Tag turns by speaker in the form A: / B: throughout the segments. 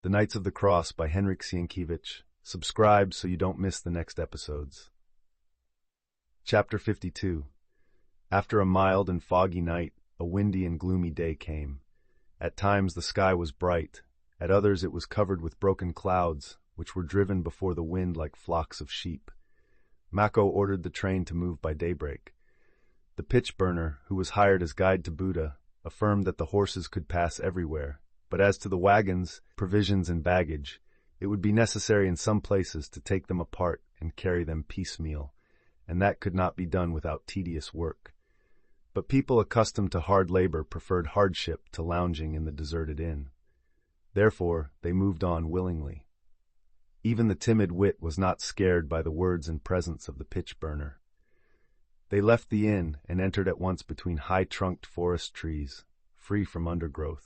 A: The Knights of the Cross by Henryk Sienkiewicz. Subscribe so you don't miss the next episodes. Chapter 52. After a mild and foggy night, a windy and gloomy day came. At times the sky was bright, at others it was covered with broken clouds, which were driven before the wind like flocks of sheep. Mako ordered the train to move by daybreak. The pitch burner, who was hired as guide to Buda, affirmed that the horses could pass everywhere, but as to the wagons, provisions, and baggage, it would be necessary in some places to take them apart and carry them piecemeal, and that could not be done without tedious work. But people accustomed to hard labor preferred hardship to lounging in the deserted inn. Therefore, they moved on willingly. Even the timid wit was not scared by the words and presence of the pitch burner. They left the inn and entered at once between high-trunked forest trees, free from undergrowth.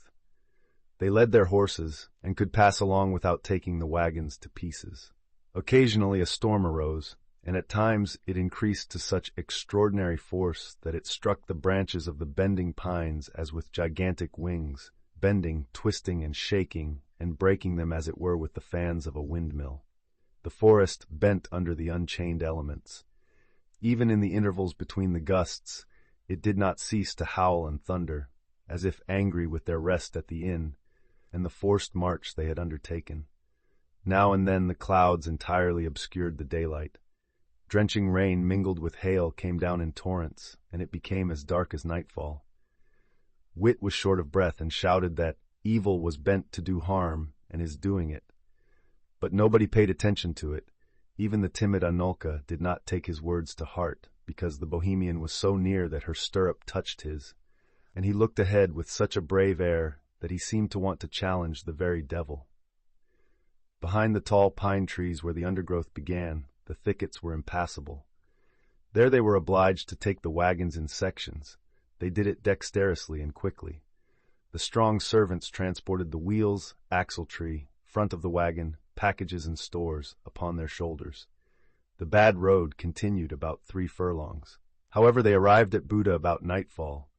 A: They led their horses, and could pass along without taking the wagons to pieces. Occasionally a storm arose, and at times it increased to such extraordinary force that it struck the branches of the bending pines as with gigantic wings, bending, twisting, and shaking, and breaking them as it were with the fans of a windmill. The forest bent under the unchained elements. Even in the intervals between the gusts, it did not cease to howl and thunder, as if angry with their rest at the inn, and the forced march they had undertaken. Now and then the clouds entirely obscured the daylight. Drenching rain mingled with hail came down in torrents, and it became as dark as nightfall. Wit was short of breath and shouted that evil was bent to do harm, and is doing it. But nobody paid attention to it. Even the timid Anulka did not take his words to heart, because the Bohemian was so near that her stirrup touched his, and he looked ahead with such a brave air that he seemed to want to challenge the very devil. Behind the tall pine trees where the undergrowth began, the thickets were impassable. There they were obliged to take the wagons in sections. They did it dexterously and quickly. The strong servants transported the wheels, axle-tree, front of the wagon, packages and stores upon their shoulders. The bad road continued about 3 furlongs. However, they arrived at Buda about nightfall.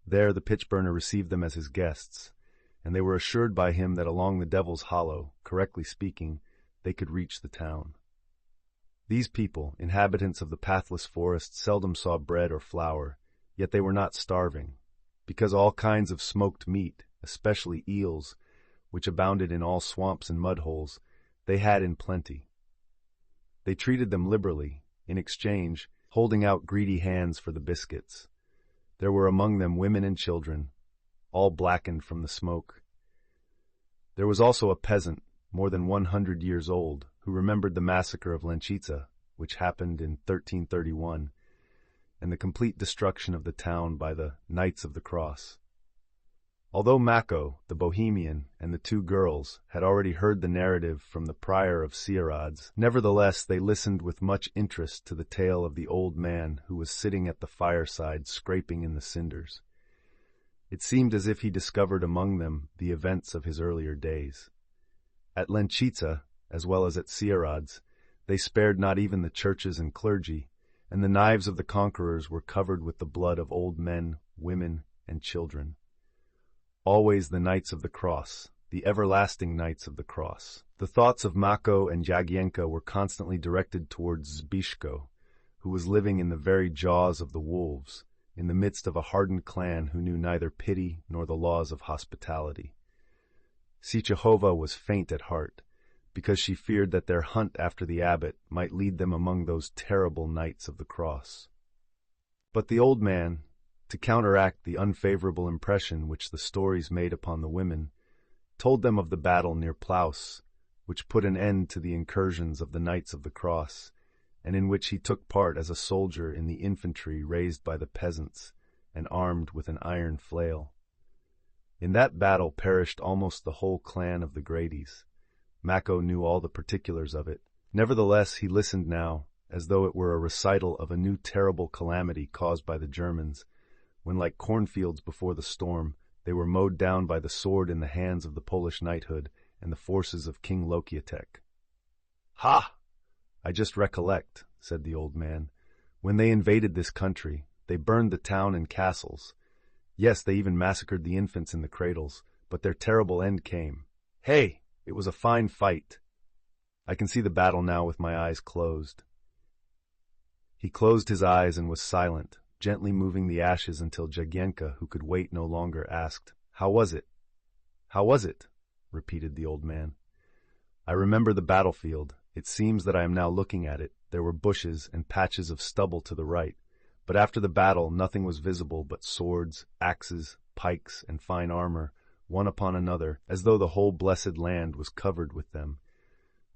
A: There the pitch-burner received them as his guests, and they were assured by him that along the Devil's Hollow, correctly speaking, they could reach the town. These people, inhabitants of the pathless forest, seldom saw bread or flour, yet they were not starving, because all kinds of smoked meat, especially eels, which abounded in all swamps and mud-holes, they had in plenty. They treated them liberally, in exchange, holding out greedy hands for the biscuits. There were among them women and children, all blackened from the smoke. There was also a peasant, more than 100 years old, who remembered the massacre of Lęczyca, which happened in 1331, and the complete destruction of the town by the Knights of the Cross. Although Mako, the Bohemian, and the 2 girls had already heard the narrative from the prior of Sierads, nevertheless they listened with much interest to the tale of the old man who was sitting at the fireside scraping in the cinders. It seemed as if he discovered among them the events of his earlier days. At Lęczyca, as well as at Sierads, they spared not even the churches and clergy, and the knives of the conquerors were covered with the blood of old men, women, and children. Always the Knights of the Cross, the everlasting Knights of the Cross. The thoughts of Mako and Jagiełło were constantly directed towards Zbyszko, who was living in the very jaws of the wolves, in the midst of a hardened clan who knew neither pity nor the laws of hospitality. Sieciechowa was faint at heart, because she feared that their hunt after the abbot might lead them among those terrible Knights of the Cross. But the old man, to counteract the unfavorable impression which the stories made upon the women, told them of the battle near Plaus, which put an end to the incursions of the Knights of the Cross, and in which he took part as a soldier in the infantry raised by the peasants and armed with an iron flail. In that battle perished almost the whole clan of the Grady's. Mako knew all the particulars of it. Nevertheless, he listened now, as though it were a recital of a new terrible calamity caused by the Germans, when like cornfields before the storm, they were mowed down by the sword in the hands of the Polish knighthood and the forces of King Lokietek. "Ha! I just recollect," said the old man. "When they invaded this country, they burned the town and castles. Yes, they even massacred the infants in the cradles, but their terrible end came. Hey! It was a fine fight. I can see the battle now with my eyes closed." He closed his eyes and was silent, gently moving the ashes until Jagiełło, who could wait no longer, asked, "How was it?" "How was it?" repeated the old man. "I remember the battlefield. It seems that I am now looking at it. There were bushes and patches of stubble to the right, but after the battle nothing was visible but swords, axes, pikes, and fine armor, one upon another, as though the whole blessed land was covered with them.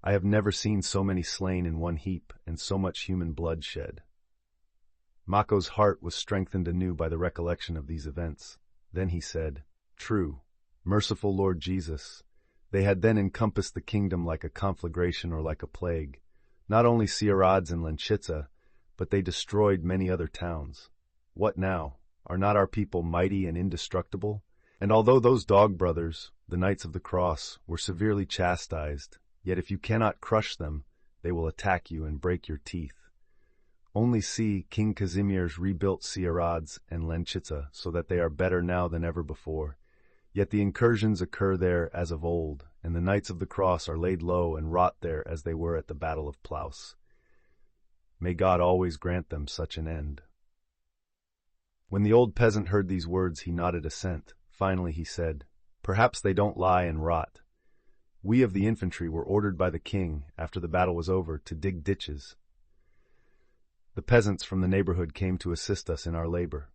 A: I have never seen so many slain in one heap and so much human blood shed." Mako's heart was strengthened anew by the recollection of these events. Then he said, "True, merciful Lord Jesus, they had then encompassed the kingdom like a conflagration or like a plague, not only Sieradz and Lęczyca, but they destroyed many other towns. What now? Are not our people mighty and indestructible? And although those dog brothers, the Knights of the Cross, were severely chastised, yet if you cannot crush them, they will attack you and break your teeth. Only see, King Kazimierz rebuilt Sieradz and Lęczyca so that they are better now than ever before. Yet the incursions occur there as of old, and the Knights of the Cross are laid low and rot there as they were at the Battle of Plaus. May God always grant them such an end." When the old peasant heard these words, he nodded assent. Finally he said, "Perhaps they don't lie and rot. We of the infantry were ordered by the king, after the battle was over, to dig ditches. The peasants from the neighborhood came to assist us in our labor.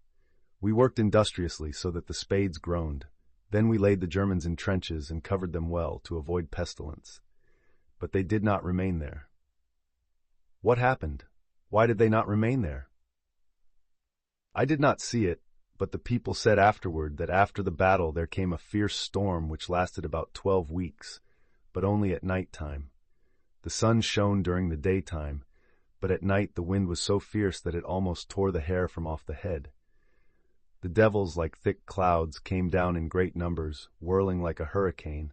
A: We worked industriously so that the spades groaned. Then we laid the Germans in trenches and covered them well to avoid pestilence. But they did not remain there." "What happened? Why did they not remain there?" "I did not see it, but the people said afterward that after the battle there came a fierce storm which lasted about 12 weeks, but only at night time. The sun shone during the daytime, but at night the wind was so fierce that it almost tore the hair from off the head. The devils, like thick clouds, came down in great numbers, whirling like a hurricane.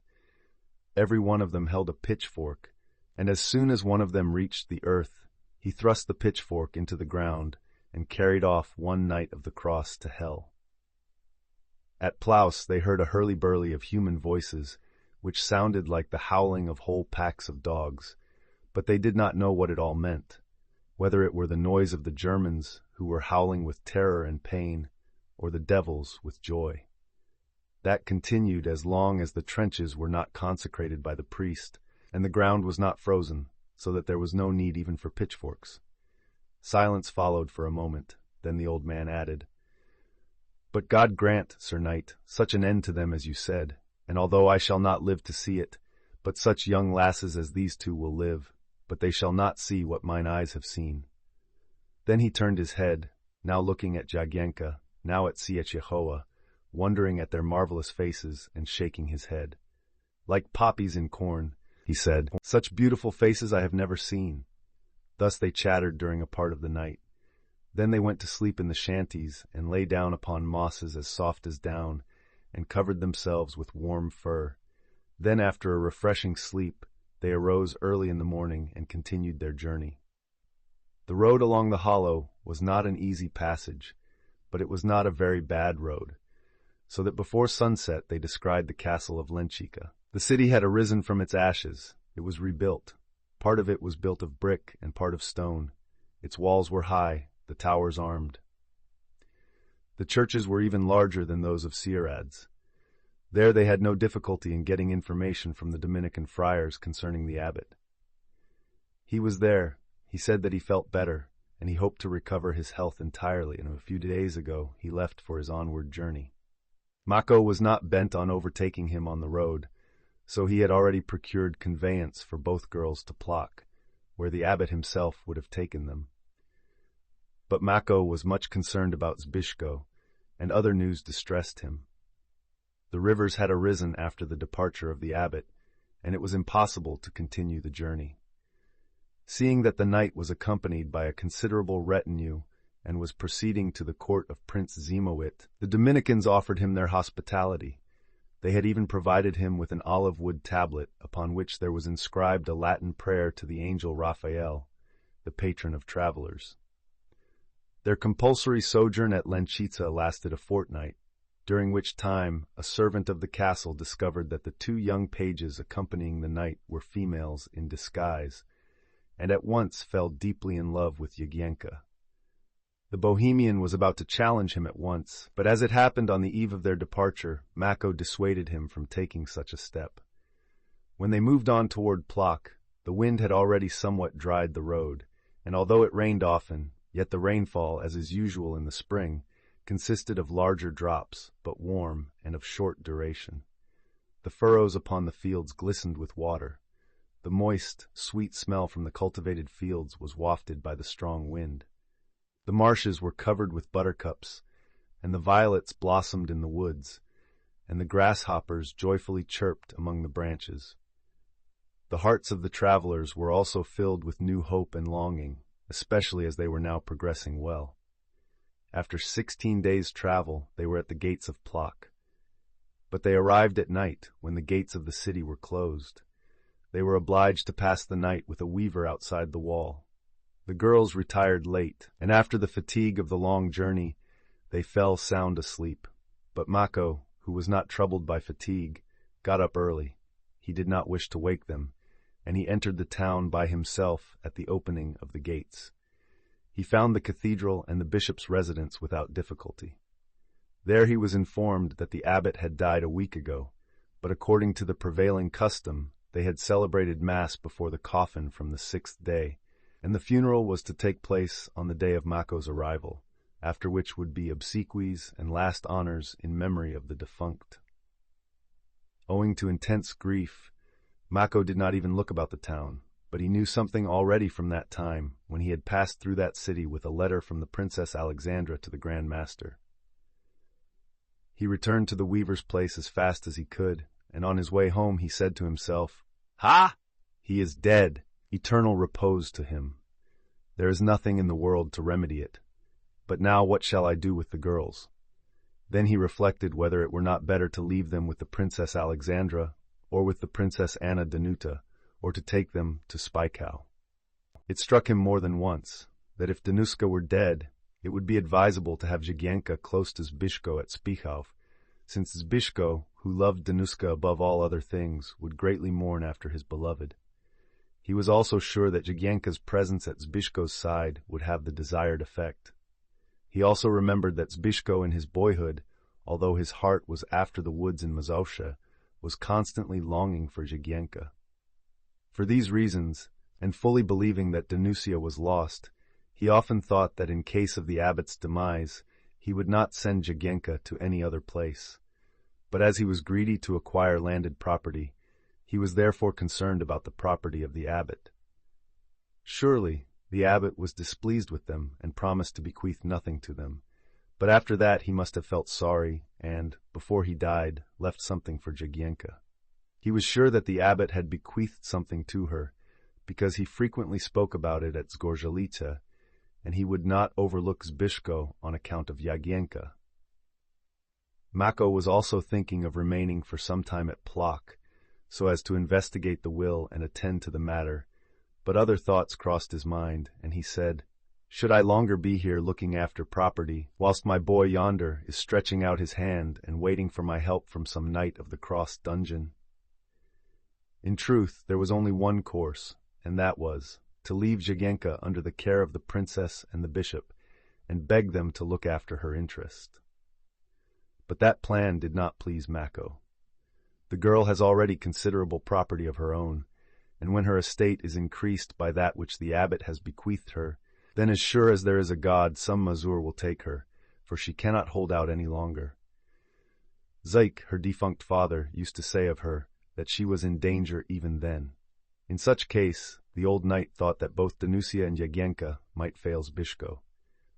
A: Every one of them held a pitchfork, and as soon as one of them reached the earth, he thrust the pitchfork into the ground and carried off one Knight of the Cross to hell. At Plaus they heard a hurly-burly of human voices, which sounded like the howling of whole packs of dogs, but they did not know what it all meant, whether it were the noise of the Germans, who were howling with terror and pain, or the devils with joy. That continued as long as the trenches were not consecrated by the priest, and the ground was not frozen, so that there was no need even for pitchforks. Silence followed for a moment. Then the old man added, "But God grant, Sir Knight, such an end to them as you said, and although I shall not live to see it, but such young lasses as these two will live, but they shall not see what mine eyes have seen." Then he turned his head, now looking at Jagiełło, now at Sienkiewicz, wondering at their marvelous faces and shaking his head. "Like poppies in corn," he said, "such beautiful faces I have never seen." Thus they chattered during a part of the night. Then they went to sleep in the shanties and lay down upon mosses as soft as down, and covered themselves with warm fur. Then after a refreshing sleep, they arose early in the morning and continued their journey. The road along the hollow was not an easy passage, but it was not a very bad road, so that before sunset they descried the castle of Lęczyca. The city had arisen from its ashes. It was rebuilt. Part of it was built of brick and part of stone. Its walls were high, the towers armed. The churches were even larger than those of Sieradz. There they had no difficulty in getting information from the Dominican friars concerning the abbot. He was there. He said that he felt better, and he hoped to recover his health entirely, and a few days ago he left for his onward journey. Mako was not bent on overtaking him on the road, so he had already procured conveyance for both girls to Plock, where the abbot himself would have taken them. But Mako was much concerned about Zbyszko, and other news distressed him. The rivers had arisen after the departure of the abbot, and it was impossible to continue the journey. Seeing that the knight was accompanied by a considerable retinue and was proceeding to the court of Prince Zimowit, the Dominicans offered him their hospitality. They had even provided him with an olive wood tablet upon which there was inscribed a Latin prayer to the angel Raphael, the patron of travelers. Their compulsory sojourn at Lęczyca lasted a fortnight. during which time a servant of the castle discovered that the two young pages accompanying the knight were females in disguise, and at once fell deeply in love with Jagiełło. The Bohemian was about to challenge him at once, but as it happened on the eve of their departure, Mako dissuaded him from taking such a step. When they moved on toward Plock, the wind had already somewhat dried the road, and although it rained often, yet the rainfall, as is usual in the spring, consisted of larger drops, but warm and of short duration. The furrows upon the fields glistened with water. The moist, sweet smell from the cultivated fields was wafted by the strong wind. The marshes were covered with buttercups, and the violets blossomed in the woods, and the grasshoppers joyfully chirped among the branches. The hearts of the travelers were also filled with new hope and longing, especially as they were now progressing well. After 16 days' travel, they were at the gates of Plock. But they arrived at night, when the gates of the city were closed. They were obliged to pass the night with a weaver outside the wall. The girls retired late, and after the fatigue of the long journey, they fell sound asleep. But Mako, who was not troubled by fatigue, got up early. He did not wish to wake them, and he entered the town by himself at the opening of the gates. He found the cathedral and the bishop's residence without difficulty. There he was informed that the abbot had died a week ago, but according to the prevailing custom, they had celebrated Mass before the coffin from the 6th day, and the funeral was to take place on the day of Mako's arrival, after which would be obsequies and last honors in memory of the defunct. Owing to intense grief, Mako did not even look about the town, but he knew something already from that time when he had passed through that city with a letter from the Princess Alexandra to the Grand Master. He returned to the weaver's place as fast as he could, and on his way home he said to himself, "Ha! He is dead! Eternal repose to him. There is nothing in the world to remedy it. But now what shall I do with the girls?" Then he reflected whether it were not better to leave them with the Princess Alexandra, or with the Princess Anna Danuta, or to take them to Spykow. It struck him more than once that if Danuska were dead, it would be advisable to have Jagiełło close to Zbyszko at Spychow, since Zbyszko, who loved Danuska above all other things, would greatly mourn after his beloved. He was also sure that Jagiełło's presence at Zbyszko's side would have the desired effect. He also remembered that Zbyszko in his boyhood, although his heart was after the woods in Mazowsze, was constantly longing for Jagiełło. For these reasons, and fully believing that Danusia was lost, he often thought that in case of the abbot's demise, he would not send Jagiełło to any other place. But as he was greedy to acquire landed property, he was therefore concerned about the property of the abbot. Surely, the abbot was displeased with them and promised to bequeath nothing to them, but after that he must have felt sorry and, before he died, left something for Jagiełło. He was sure that the abbot had bequeathed something to her, because he frequently spoke about it at Zgorzelce, and he would not overlook Zbyszko on account of Jagiełło. Mako was also thinking of remaining for some time at Plock, so as to investigate the will and attend to the matter, but other thoughts crossed his mind, and he said, "Should I longer be here looking after property, whilst my boy yonder is stretching out his hand and waiting for my help from some knight of the cross dungeon?" In truth, there was only one course, and that was to leave Jagiełło under the care of the princess and the bishop, and beg them to look after her interest. But that plan did not please Mako. The girl has already considerable property of her own, and when her estate is increased by that which the abbot has bequeathed her, then as sure as there is a God, some Mazur will take her, for she cannot hold out any longer. Zyk, her defunct father, used to say of her that she was in danger even then. In such case, the old knight thought that both Danusia and Jagiełło might fail Zbyszko.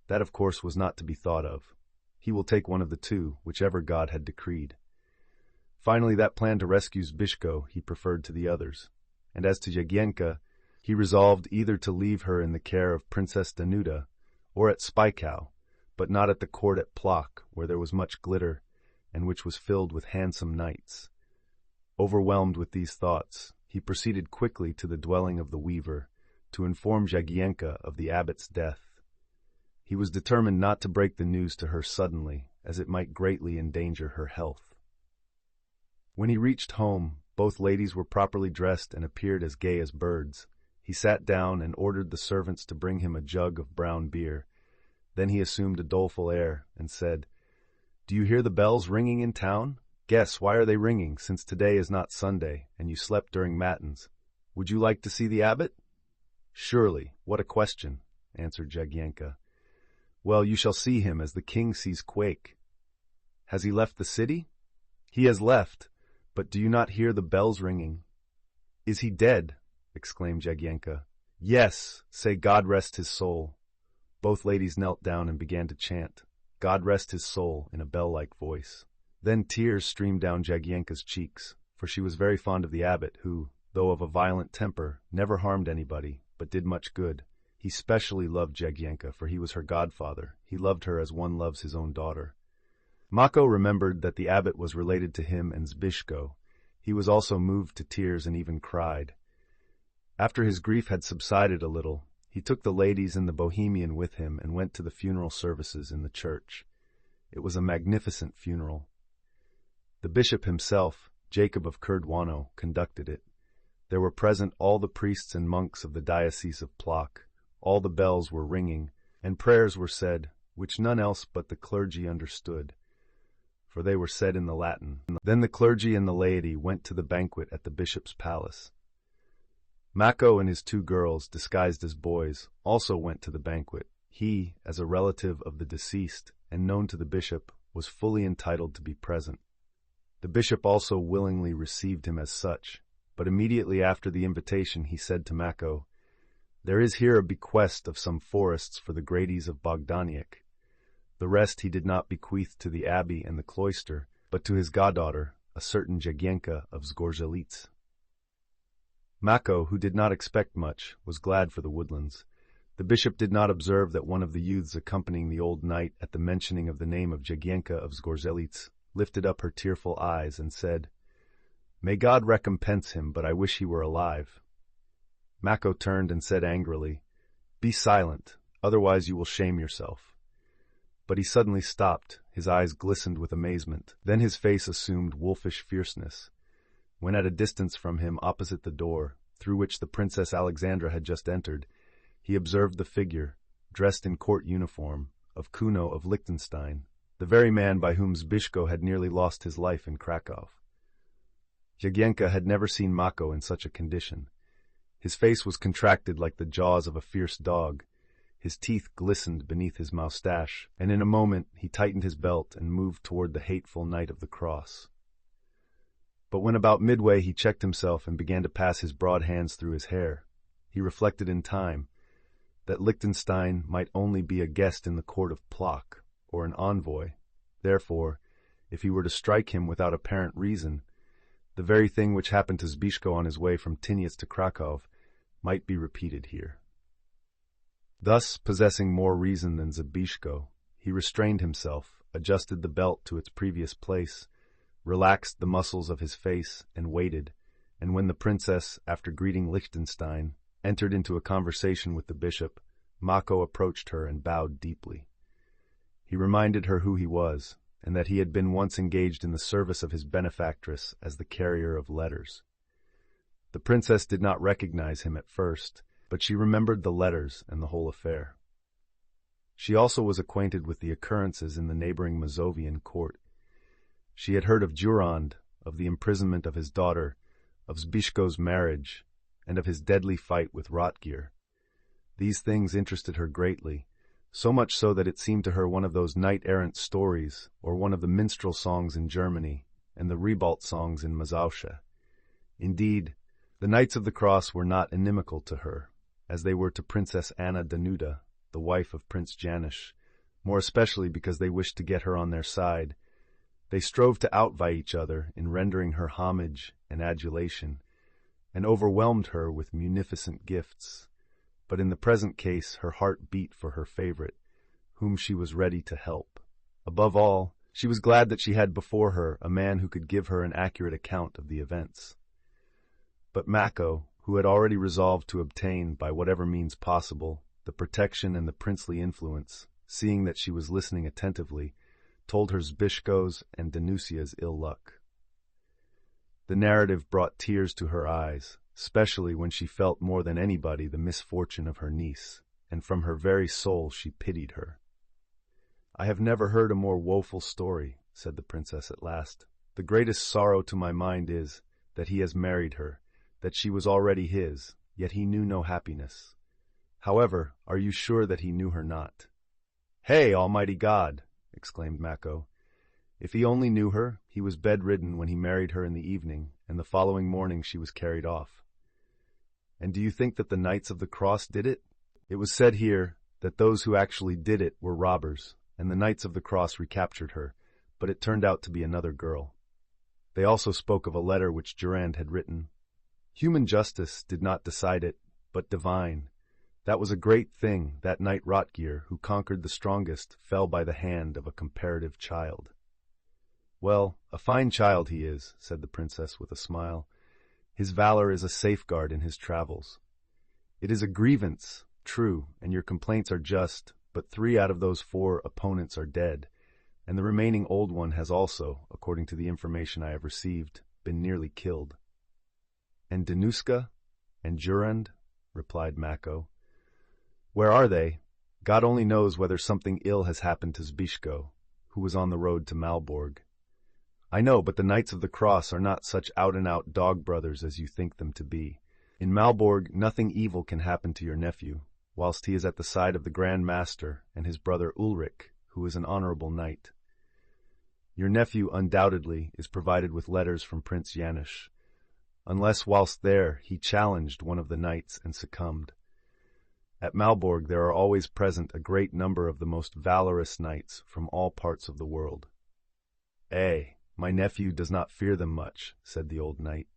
A: That, of course, was not to be thought of. He will take one of the two, whichever God had decreed. Finally, that plan to rescue Zbyszko he preferred to the others, and as to Jagiełło, he resolved either to leave her in the care of Princess Danuta, or at Spykow, but not at the court at Plock, where there was much glitter, and which was filled with handsome knights. Overwhelmed with these thoughts, he proceeded quickly to the dwelling of the weaver, to inform Jagiełło of the abbot's death. He was determined not to break the news to her suddenly, as it might greatly endanger her health. When he reached home, both ladies were properly dressed and appeared as gay as birds. He sat down and ordered the servants to bring him a jug of brown beer. Then he assumed a doleful air and said, "Do you hear the bells ringing in town? Guess, why are they ringing, since today is not Sunday, and you slept during matins? Would you like to see the abbot?" "Surely, what a question," answered Jagiełło. "Well, you shall see him as the king sees quake." "Has he left the city?" "He has left, but do you not hear the bells ringing?" "Is he dead?" exclaimed Jagiełło. "Yes, say God rest his soul." Both ladies knelt down and began to chant, "God rest his soul," in a bell-like voice. Then tears streamed down Jagiełło's cheeks, for she was very fond of the abbot, who, though of a violent temper, never harmed anybody, but did much good. He specially loved Jagiełło, for he was her godfather. He loved her as one loves his own daughter. Mako remembered that the abbot was related to him and Zbyszko. He was also moved to tears and even cried. After his grief had subsided a little, he took the ladies and the Bohemian with him and went to the funeral services in the church. It was a magnificent funeral. The bishop himself, Jacob of Kurdwano, conducted it. There were present all the priests and monks of the diocese of Plock. All the bells were ringing, and prayers were said, which none else but the clergy understood, for they were said in the Latin. Then the clergy and the laity went to the banquet at the bishop's palace. Mako and his two girls, disguised as boys, also went to the banquet. He, as a relative of the deceased and known to the bishop, was fully entitled to be present. The bishop also willingly received him as such, but immediately after the invitation he said to Mako, "There is here a bequest of some forests for the Grades of Bogdaniec. The rest he did not bequeath to the abbey and the cloister, but to his goddaughter, a certain Jagiełło of Zgorzelec." Mako, who did not expect much, was glad for the woodlands. The bishop did not observe that one of the youths accompanying the old knight at the mentioning of the name of Jagiełło of Zgorzelec lifted up her tearful eyes and said, "May God recompense him, but I wish he were alive." Mako turned and said angrily, "Be silent, otherwise you will shame yourself." But he suddenly stopped, his eyes glistened with amazement. Then his face assumed wolfish fierceness. When at a distance from him, opposite the door, through which the Princess Alexandra had just entered, he observed the figure, dressed in court uniform, of Kuno of Liechtenstein, the very man by whom Zbyszko had nearly lost his life in Krakow. Jagiełło had never seen Mako in such a condition. His face was contracted like the jaws of a fierce dog. His teeth glistened beneath his moustache, and in a moment he tightened his belt and moved toward the hateful Knight of the Cross. But when about midway he checked himself and began to pass his broad hands through his hair, he reflected in time that Liechtenstein might only be a guest in the court of Plock, or an envoy. Therefore, if he were to strike him without apparent reason, the very thing which happened to Zbyszko on his way from Tyniec to Krakow might be repeated here. Thus, possessing more reason than Zbyszko, he restrained himself, adjusted the belt to its previous place, relaxed the muscles of his face, and waited, and when the princess, after greeting Liechtenstein, entered into a conversation with the bishop, Mako approached her and bowed deeply. He reminded her who he was, and that he had been once engaged in the service of his benefactress as the carrier of letters. The princess did not recognize him at first, but she remembered the letters and the whole affair. She also was acquainted with the occurrences in the neighboring Mazovian court. She had heard of Durand, of the imprisonment of his daughter, of Zbyszko's marriage, and of his deadly fight with Rotgir. These things interested her greatly, so much so that it seemed to her one of those knight-errant stories, or one of the minstrel songs in Germany, and the Ribault songs in Mazowsza. Indeed, the Knights of the Cross were not inimical to her, as they were to Princess Anna Danuta, the wife of Prince Janusz, more especially because they wished to get her on their side. They strove to outvie each other in rendering her homage and adulation, and overwhelmed her with munificent gifts. But in the present case her heart beat for her favorite, whom she was ready to help. Above all, she was glad that she had before her a man who could give her an accurate account of the events. But Mako, who had already resolved to obtain, by whatever means possible, the protection and the princely influence, seeing that she was listening attentively, told her Zbyszko's and Danusia's ill luck. The narrative brought tears to her eyes, especially when she felt more than anybody the misfortune of her niece, and from her very soul she pitied her. "I have never heard a more woeful story," said the princess at last. "The greatest sorrow to my mind is, that he has married her, that she was already his, yet he knew no happiness. However, are you sure that he knew her not?" "Hey, Almighty God!" exclaimed Mako. "If he only knew her, he was bedridden when he married her in the evening, and the following morning she was carried off. And do you think that the Knights of the Cross did it? It was said here that those who actually did it were robbers, and the Knights of the Cross recaptured her, but it turned out to be another girl. They also spoke of a letter which Durand had written. Human justice did not decide it, but divine. That was a great thing, that knight Rotgeir, who conquered the strongest, fell by the hand of a comparative child." "Well, a fine child he is," said the princess with a smile. "His valor is a safeguard in his travels. It is a grievance, true, and your complaints are just, but 3 out of those 4 opponents are dead, and the remaining old one has also, according to the information I have received, been nearly killed." "And Danuska? And Durand?" replied Mako. "Where are they? God only knows whether something ill has happened to Zbyszko, who was on the road to Malborg. I know, but the Knights of the Cross are not such out-and-out dog brothers as you think them to be. In Malborg nothing evil can happen to your nephew, whilst he is at the side of the Grand Master and his brother Ulrich, who is an honorable knight. Your nephew undoubtedly is provided with letters from Prince Janusz, unless whilst there he challenged one of the knights and succumbed. At Malborg there are always present a great number of the most valorous knights from all parts of the world." My nephew does not fear them much," said the old knight.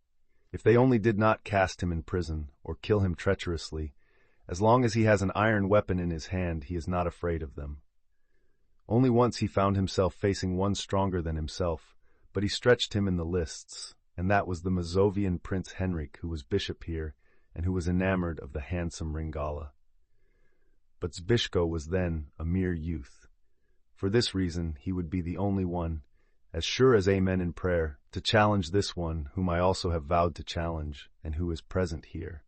A: "If they only did not cast him in prison, or kill him treacherously, as long as he has an iron weapon in his hand, he is not afraid of them. Only once he found himself facing one stronger than himself, but he stretched him in the lists, and that was the Mazovian Prince Henryk, who was bishop here, and who was enamored of the handsome Ringala. But Zbyszko was then a mere youth. For this reason he would be the only one, as sure as amen in prayer, to challenge this one whom I also have vowed to challenge, and who is present here."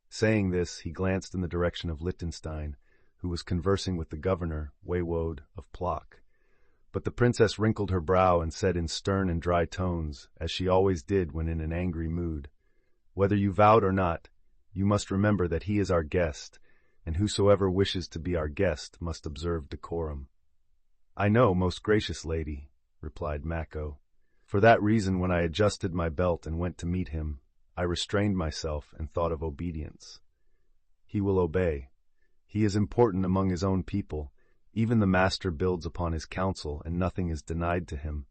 A: Saying this, he glanced in the direction of Liechtenstein, who was conversing with the governor, Waywode of Plock. But the princess wrinkled her brow and said in stern and dry tones, as she always did when in an angry mood, "Whether you vowed or not, you must remember that he is our guest, and whosoever wishes to be our guest must observe decorum." "I know, most gracious lady," replied Mako. "For that reason, when I adjusted my belt and went to meet him, I restrained myself and thought of obedience. He will obey. He is important among his own people. Even the master builds upon his counsel, and nothing is denied to him.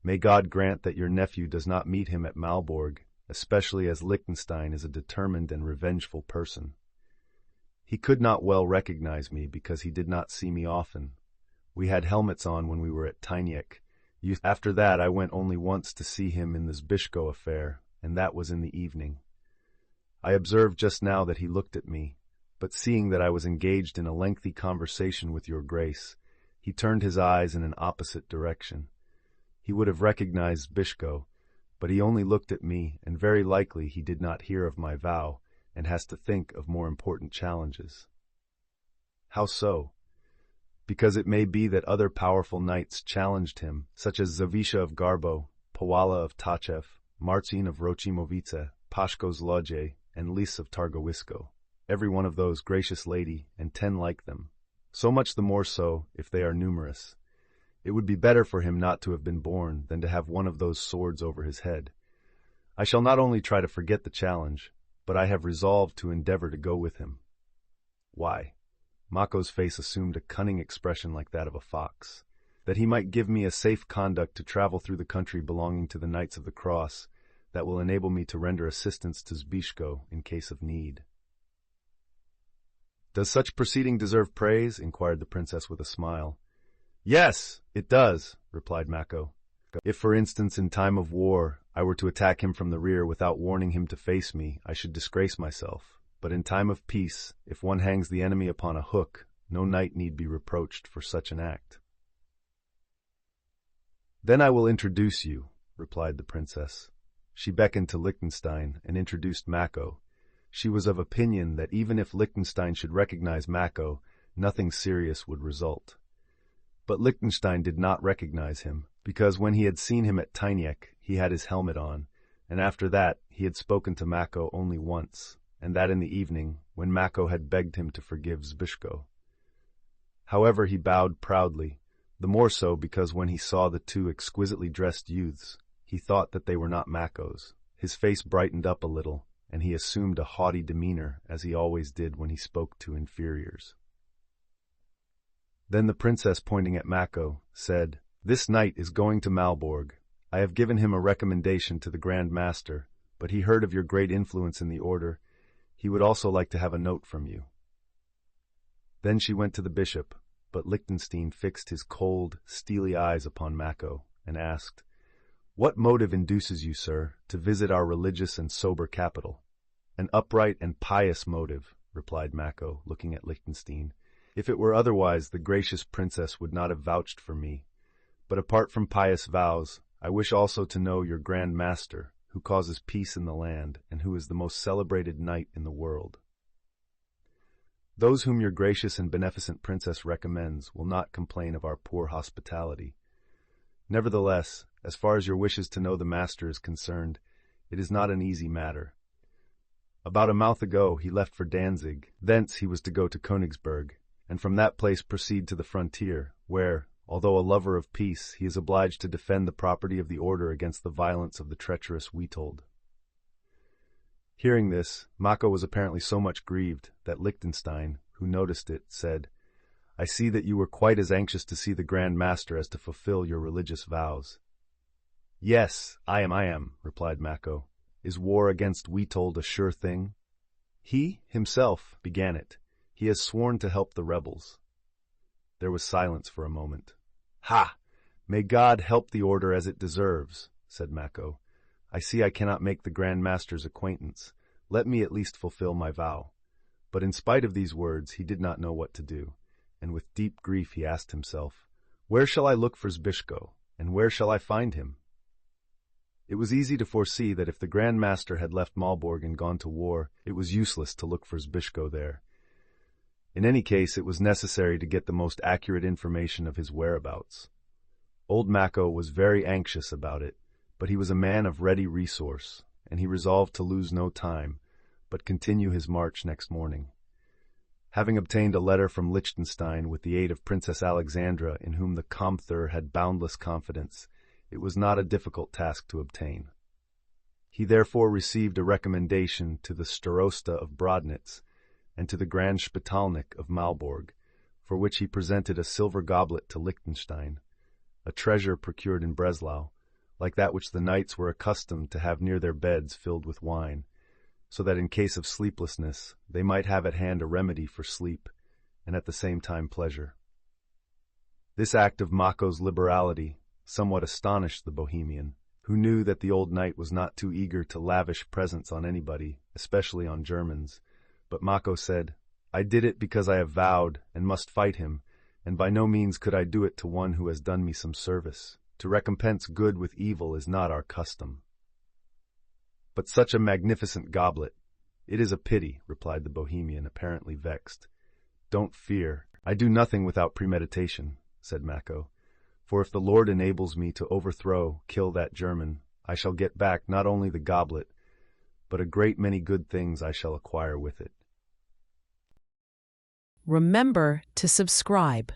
A: May God grant that your nephew does not meet him at Malborg, especially as Liechtenstein is a determined and revengeful person. He could not well recognize me because he did not see me often. We had helmets on when we were at Tyniec. After that I went only once to see him in the Zbyszko affair, and that was in the evening. I observed just now that he looked at me, but seeing that I was engaged in a lengthy conversation with your grace, he turned his eyes in an opposite direction. He would have recognized Zbyszko, but he only looked at me, and very likely he did not hear of my vow, and has to think of more important challenges." "How so?" "Because it may be that other powerful knights challenged him, such as Zawisza of Garbo, Pawala of Taczew, Marcin of Rochimowice, Paszko z Lodz, and Lis of Targowisko. Every one of those, gracious lady, and 10 like them. So much the more so, if they are numerous. It would be better for him not to have been born than to have one of those swords over his head. I shall not only try to forget the challenge, but I have resolved to endeavor to go with him." "Why?" Mako's face assumed a cunning expression like that of a fox. "That he might give me a safe conduct to travel through the country belonging to the Knights of the Cross, that will enable me to render assistance to Zbyszko in case of need." "Does such proceeding deserve praise?" inquired the princess with a smile. "Yes, it does," replied Mako. "If, for instance, in time of war, I were to attack him from the rear without warning him to face me, I should disgrace myself. But in time of peace, if one hangs the enemy upon a hook, no knight need be reproached for such an act." Then I will introduce you, replied the princess. She beckoned to Liechtenstein and introduced Mako. She was of opinion that even if Liechtenstein should recognize Mako, nothing serious would result. But Liechtenstein did not recognize him, because when he had seen him at Tyniec, he had his helmet on, and after that he had spoken to Mako only once, and that in the evening, when Mako had begged him to forgive Zbyszko. However, he bowed proudly, the more so because when he saw the two exquisitely dressed youths, he thought that they were not Mako's. His face brightened up a little, and he assumed a haughty demeanor, as he always did when he spoke to inferiors. Then the princess, pointing at Mako, said, "This knight is going to Malborg. I have given him a recommendation to the Grand Master, but he heard of your great influence in the order. He would also like to have a note from you." Then she went to the bishop, but Liechtenstein fixed his cold, steely eyes upon Mako and asked, "What motive induces you, sir, to visit our religious and sober capital?" "An upright and pious motive," replied Mako, looking at Liechtenstein. "If it were otherwise, the gracious princess would not have vouched for me. But apart from pious vows, I wish also to know your Grand Master, who causes peace in the land, and who is the most celebrated knight in the world." "Those whom your gracious and beneficent princess recommends will not complain of our poor hospitality. Nevertheless, as far as your wishes to know the master is concerned, it is not an easy matter. About a month ago he left for Danzig, thence he was to go to Königsberg, and from that place proceed to the frontier, where, although a lover of peace, he is obliged to defend the property of the order against the violence of the treacherous Witold." Hearing this, Mako was apparently so much grieved that Liechtenstein, who noticed it, said, "I see that you were quite as anxious to see the Grand Master as to fulfill your religious vows." "Yes, I am," replied Mako. "Is war against Witold a sure thing?" "He, himself, began it. He has sworn to help the rebels." There was silence for a moment. "Ha! May God help the order as it deserves," said Mako. "I see I cannot make the Grand Master's acquaintance. Let me at least fulfill my vow." But in spite of these words, he did not know what to do, and with deep grief he asked himself, "Where shall I look for Zbyszko, and where shall I find him?" It was easy to foresee that if the Grand Master had left Malborg and gone to war, it was useless to look for Zbyszko there. In any case, it was necessary to get the most accurate information of his whereabouts. Old Mako was very anxious about it, but he was a man of ready resource, and he resolved to lose no time, but continue his march next morning. Having obtained a letter from Liechtenstein with the aid of Princess Alexandra, in whom the Comther had boundless confidence, it was not a difficult task to obtain. He therefore received a recommendation to the Starosta of Brodnitz and to the Grand Spitalnik of Malborg, for which he presented a silver goblet to Liechtenstein, a treasure procured in Breslau, like that which the knights were accustomed to have near their beds filled with wine, so that in case of sleeplessness they might have at hand a remedy for sleep, and at the same time pleasure. This act of Mako's liberality somewhat astonished the Bohemian, who knew that the old knight was not too eager to lavish presents on anybody, especially on Germans. But Mako said, "I did it because I have vowed and must fight him, and by no means could I do it to one who has done me some service. To recompense good with evil is not our custom." "But such a magnificent goblet! It is a pity," replied the Bohemian, apparently vexed. "Don't fear. I do nothing without premeditation," said Mako. "For if the Lord enables me to overthrow, kill that German, I shall get back not only the goblet, but a great many good things I shall acquire with it."
B: Remember to subscribe.